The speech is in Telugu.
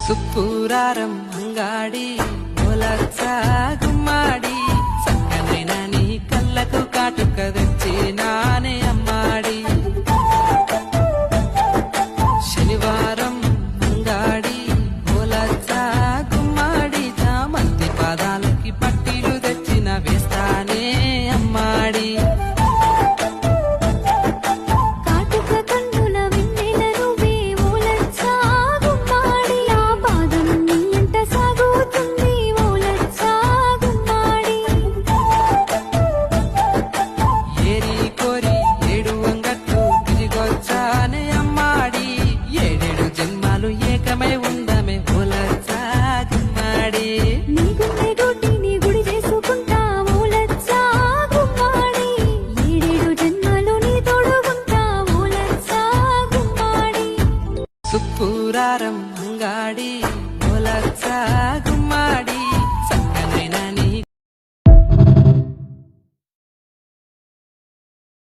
ಸುಕ್ಕೂರಾರಂ ಅಂಗಾಡಿ ಒಲಚ್ಚ ಗುಮ್ಮಾಡಿ ಸಕ್ಕನೈನ నీ కళ్ళకు కాటుక తెచ్చి నానే అమ్మాడి శనివారం అంగాడి ఒలచ్చ గుమ్మాడి చామంతి పాదాలకి పట్టీలు తెచ్చిన వేస్తానే అమ్మాడి ఏకమై ఉందమే ఒలచ్చ గుమ్మాడి నీ గుడి చేసుకుంటా ఒలచ్చ గుమ్మాడి 7 జన్మలు నీ తోడుకుంటా ఒలచ్చ గుమ్మాడి సుక్కూరారం అంగాడి ఒలచ్చ